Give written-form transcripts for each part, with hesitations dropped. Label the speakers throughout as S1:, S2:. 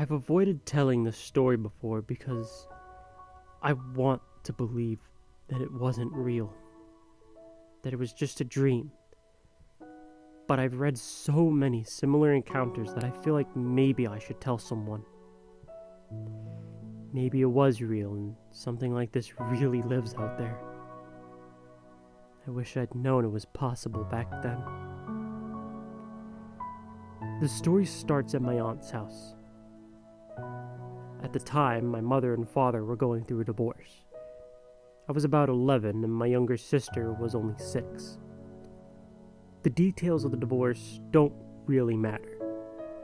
S1: I've avoided telling this story before because I want to believe that it wasn't real, that it was just a dream. But I've read so many similar encounters that I feel like maybe I should tell someone. Maybe it was real and something like this really lives out there. I wish I'd known it was possible back then. The story starts at my aunt's house. At the time, my mother and father were going through a divorce. I was about 11 and my younger sister was only 6. The details of the divorce don't really matter,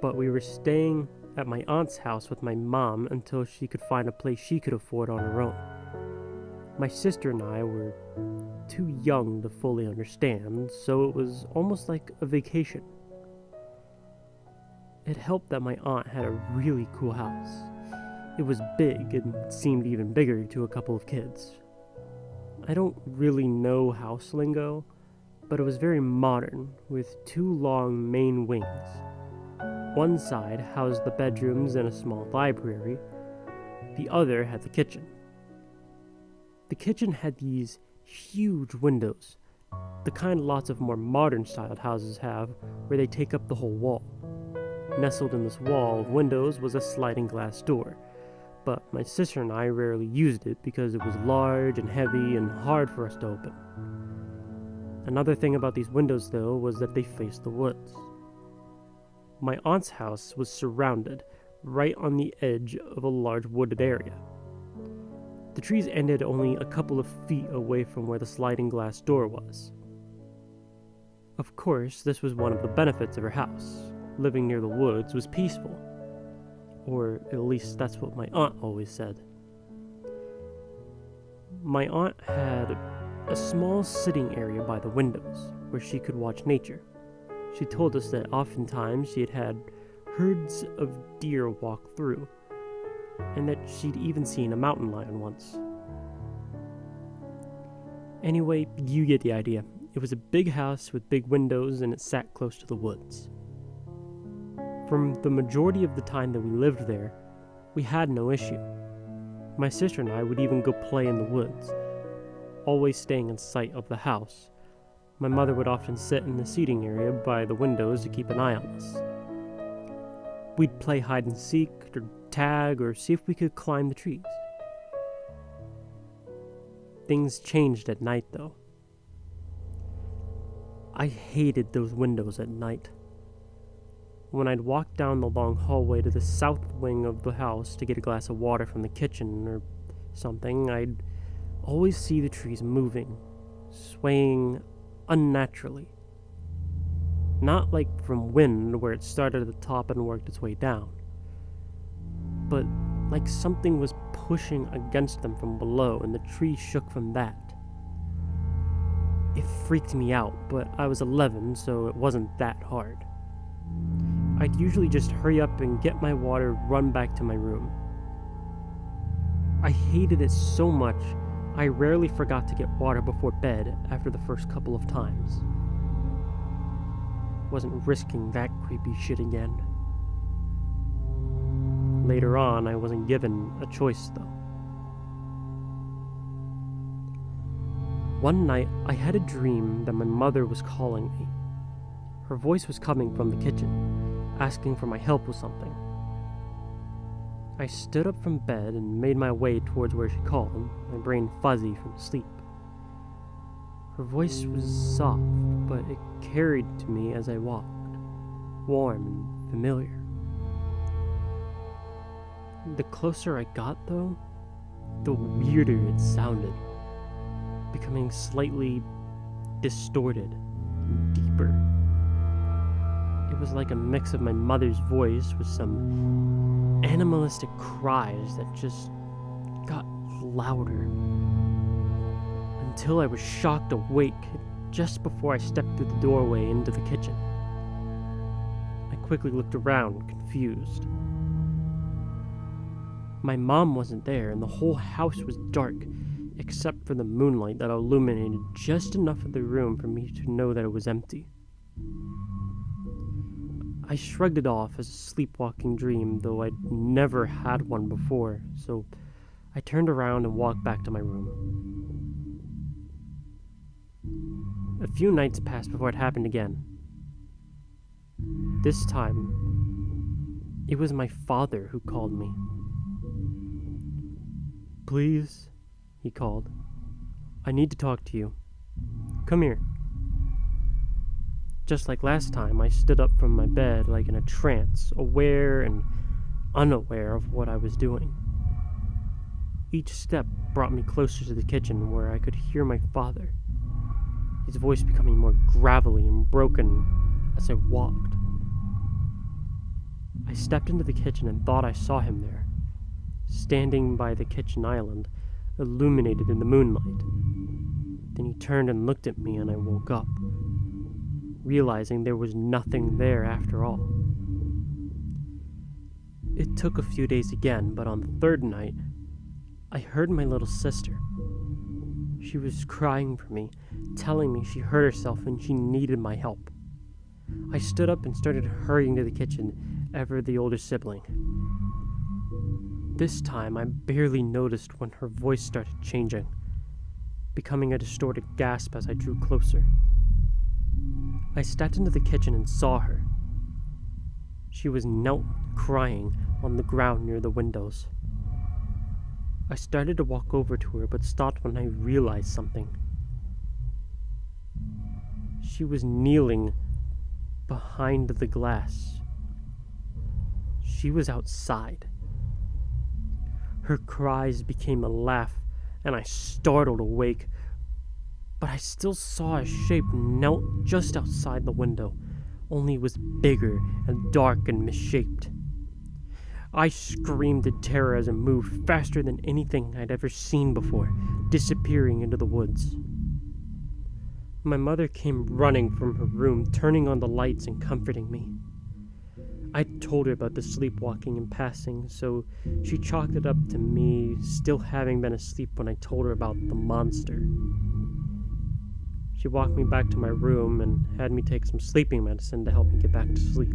S1: but we were staying at my aunt's house with my mom until she could find a place she could afford on her own. My sister and I were too young to fully understand, so it was almost like a vacation. It helped that my aunt had a really cool house. It was big and seemed even bigger to a couple of kids. I don't really know house lingo, but it was very modern, with 2 long main wings. One side housed the bedrooms and a small library. The other had the kitchen. The kitchen had these huge windows, the kind lots of more modern-styled houses have, where they take up the whole wall. Nestled in this wall of windows was a sliding glass door, but my sister and I rarely used it because it was large and heavy and hard for us to open. Another thing about these windows, though, was that they faced the woods. My aunt's house was surrounded, right on the edge of a large wooded area. The trees ended only a couple of feet away from where the sliding glass door was. Of course, this was one of the benefits of her house. Living near the woods was peaceful. Or at least that's what my aunt always said. My aunt had a small sitting area by the windows where she could watch nature. She told us that oftentimes she had herds of deer walk through, and that she'd even seen a mountain lion once. Anyway, you get the idea. It was a big house with big windows and it sat close to the woods. From the majority of the time that we lived there, we had no issue. My sister and I would even go play in the woods, always staying in sight of the house. My mother would often sit in the seating area by the windows to keep an eye on us. We'd play hide and seek, or tag, or see if we could climb the trees. Things changed at night, though. I hated those windows at night. When I'd walk down the long hallway to the south wing of the house to get a glass of water from the kitchen or something, I'd always see the trees moving, swaying unnaturally. Not like from wind, where it started at the top and worked its way down, but like something was pushing against them from below and the tree shook from that. It freaked me out, but I was 11, so it wasn't that hard. I'd usually just hurry up and get my water, run back to my room. I hated it so much, I rarely forgot to get water before bed after the first couple of times. Wasn't risking that creepy shit again. Later on, I wasn't given a choice, though. One night, I had a dream that my mother was calling me. Her voice was coming from the kitchen, asking for my help with something. I stood up from bed and made my way towards where she called, my brain fuzzy from sleep. Her voice was soft, but it carried to me as I walked, warm and familiar. The closer I got, though, the weirder it sounded, becoming slightly distorted and deeper. It was like a mix of my mother's voice with some animalistic cries that just got louder, until I was shocked awake just before I stepped through the doorway into the kitchen. I quickly looked around, confused. My mom wasn't there, and the whole house was dark, except for the moonlight that illuminated just enough of the room for me to know that it was empty. I shrugged it off as a sleepwalking dream, though I'd never had one before, so I turned around and walked back to my room. A few nights passed before it happened again. This time, it was my father who called me. "Please," he called. "I need to talk to you. Come here." Just like last time, I stood up from my bed like in a trance, aware and unaware of what I was doing. Each step brought me closer to the kitchen where I could hear my father, his voice becoming more gravelly and broken as I walked. I stepped into the kitchen and thought I saw him there, standing by the kitchen island, illuminated in the moonlight. Then he turned and looked at me, and I woke up, realizing there was nothing there after all. It took a few days again, but on the third night, I heard my little sister. She was crying for me, telling me she hurt herself and she needed my help. I stood up and started hurrying to the kitchen, ever the older sibling. This time, I barely noticed when her voice started changing, becoming a distorted gasp as I drew closer. I stepped into the kitchen and saw her. She was knelt crying on the ground near the windows. I started to walk over to her, but stopped when I realized something. She was kneeling behind the glass. She was outside. Her cries became a laugh, and I startled awake, but I still saw a shape knelt just outside the window, only it was bigger and dark and misshaped. I screamed in terror as it moved faster than anything I'd ever seen before, disappearing into the woods. My mother came running from her room, turning on the lights and comforting me. I told her about the sleepwalking and passing, so she chalked it up to me still having been asleep when I told her about the monster. She walked me back to my room and had me take some sleeping medicine to help me get back to sleep.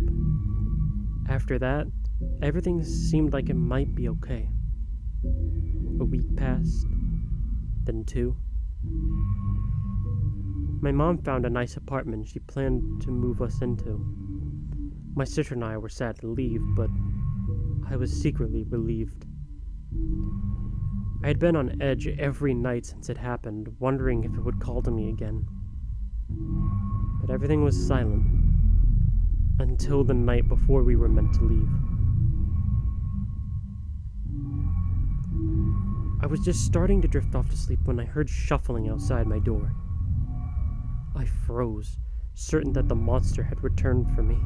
S1: After that, everything seemed like it might be okay. A week passed, then 2. My mom found a nice apartment she planned to move us into. My sister and I were sad to leave, but I was secretly relieved. I had been on edge every night since it happened, wondering if it would call to me again. But everything was silent, until the night before we were meant to leave. I was just starting to drift off to sleep when I heard shuffling outside my door. I froze, certain that the monster had returned for me,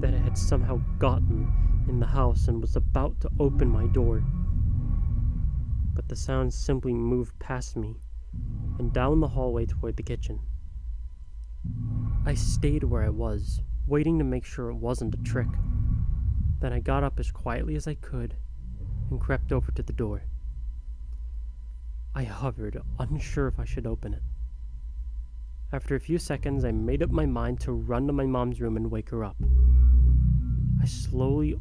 S1: that it had somehow gotten in the house and was about to open my door. But the sound simply moved past me and down the hallway toward the kitchen. I stayed where I was, waiting to make sure it wasn't a trick. Then I got up as quietly as I could and crept over to the door. I hovered, unsure if I should open it. After a few seconds, I made up my mind to run to my mom's room and wake her up. I slowly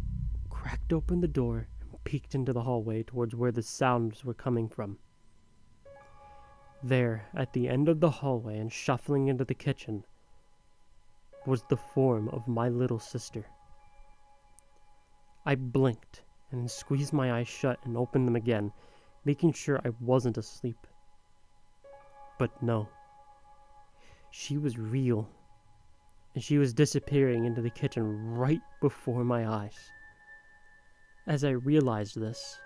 S1: cracked open the door and peeked into the hallway towards where the sounds were coming from. There, at the end of the hallway and shuffling into the kitchen, was the form of my little sister. I blinked and squeezed my eyes shut and opened them again, making sure I wasn't asleep. But no. She was real, and she was disappearing into the kitchen right before my eyes. As I realized this,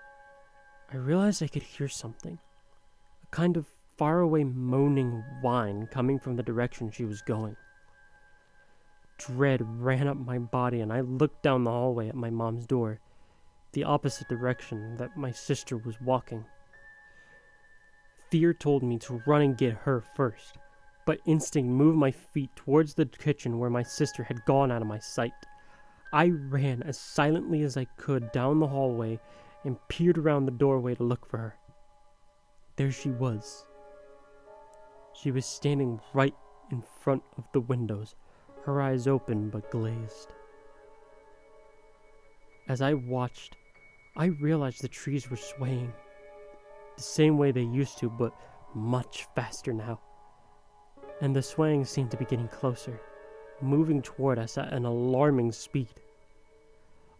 S1: I realized I could hear something, a kind of faraway moaning whine coming from the direction she was going. Dread ran up my body, and I looked down the hallway at my mom's door, the opposite direction that my sister was walking. Fear told me to run and get her first, but instinct moved my feet towards the kitchen where my sister had gone out of my sight. I ran as silently as I could down the hallway and peered around the doorway to look for her. There she was. She was standing right in front of the windows, her eyes open but glazed. As I watched, I realized the trees were swaying, the same way they used to, but much faster now. And the swaying seemed to be getting closer, moving toward us at an alarming speed.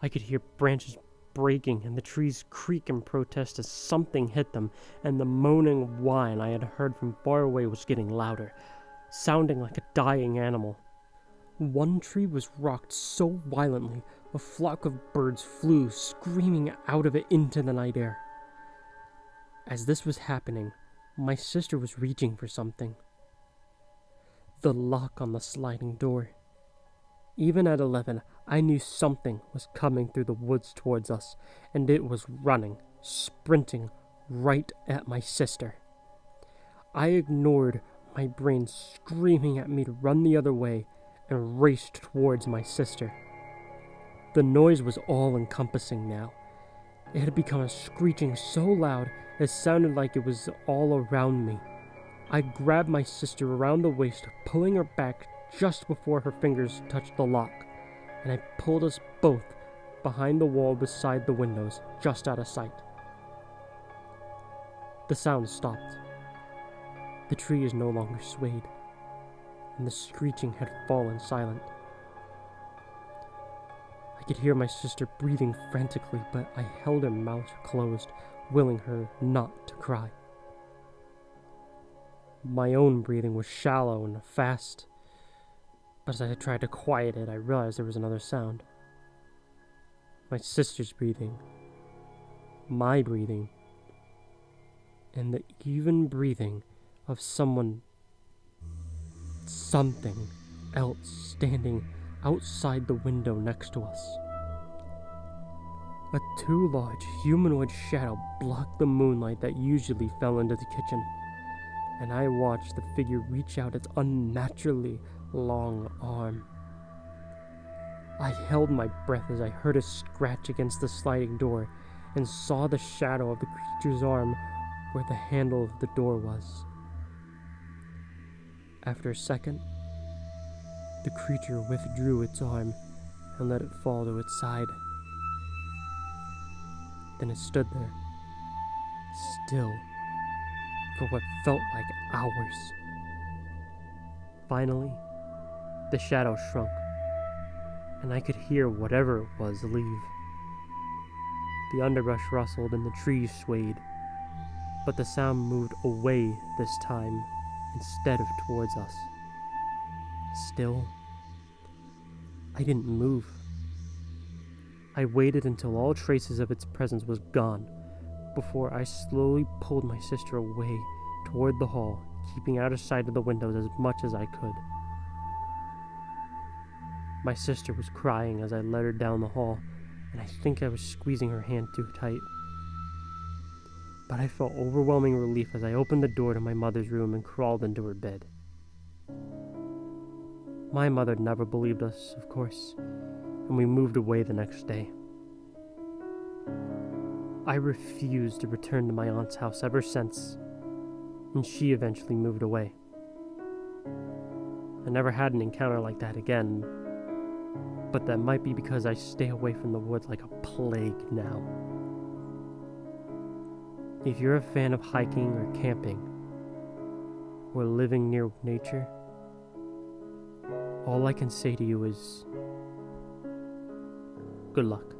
S1: I could hear branches breaking and the trees creak in protest as something hit them, and the moaning whine I had heard from far away was getting louder, sounding like a dying animal. One tree was rocked so violently, a flock of birds flew screaming out of it into the night air. As this was happening, my sister was reaching for something. The lock on the sliding door. Even at 11, I knew something was coming through the woods towards us, and it was running, sprinting, right at my sister. I ignored my brain screaming at me to run the other way and raced towards my sister. The noise was all-encompassing now. It had become a screeching so loud it sounded like it was all around me. I grabbed my sister around the waist, pulling her back just before her fingers touched the lock, and I pulled us both behind the wall beside the windows, just out of sight. The sound stopped. The trees no longer swayed, and the screeching had fallen silent. I could hear my sister breathing frantically, but I held her mouth closed, willing her not to cry. My own breathing was shallow and fast, but as I tried to quiet it, I realized there was another sound. My sister's breathing, my breathing, and the even breathing of something else standing outside the window next to us. A too large humanoid shadow blocked the moonlight that usually fell into the kitchen, and I watched the figure reach out its unnaturally long arm. I held my breath as I heard a scratch against the sliding door and saw the shadow of the creature's arm where the handle of the door was. After a second, the creature withdrew its arm and let it fall to its side. Then it stood there, still, for what felt like hours. Finally, the shadow shrunk, and I could hear whatever it was leave. The underbrush rustled and the trees swayed, but the sound moved away this time instead of towards us. Still, I didn't move. I waited until all traces of its presence was gone before I slowly pulled my sister away toward the hall, keeping out of sight of the windows as much as I could. My sister was crying as I led her down the hall, and I think I was squeezing her hand too tight. But I felt overwhelming relief as I opened the door to my mother's room and crawled into her bed. My mother never believed us, of course, and we moved away the next day. I refused to return to my aunt's house ever since, and she eventually moved away. I never had an encounter like that again, but that might be because I stay away from the woods like a plague now. If you're a fan of hiking or camping, or living near nature, all I can say to you is, good luck.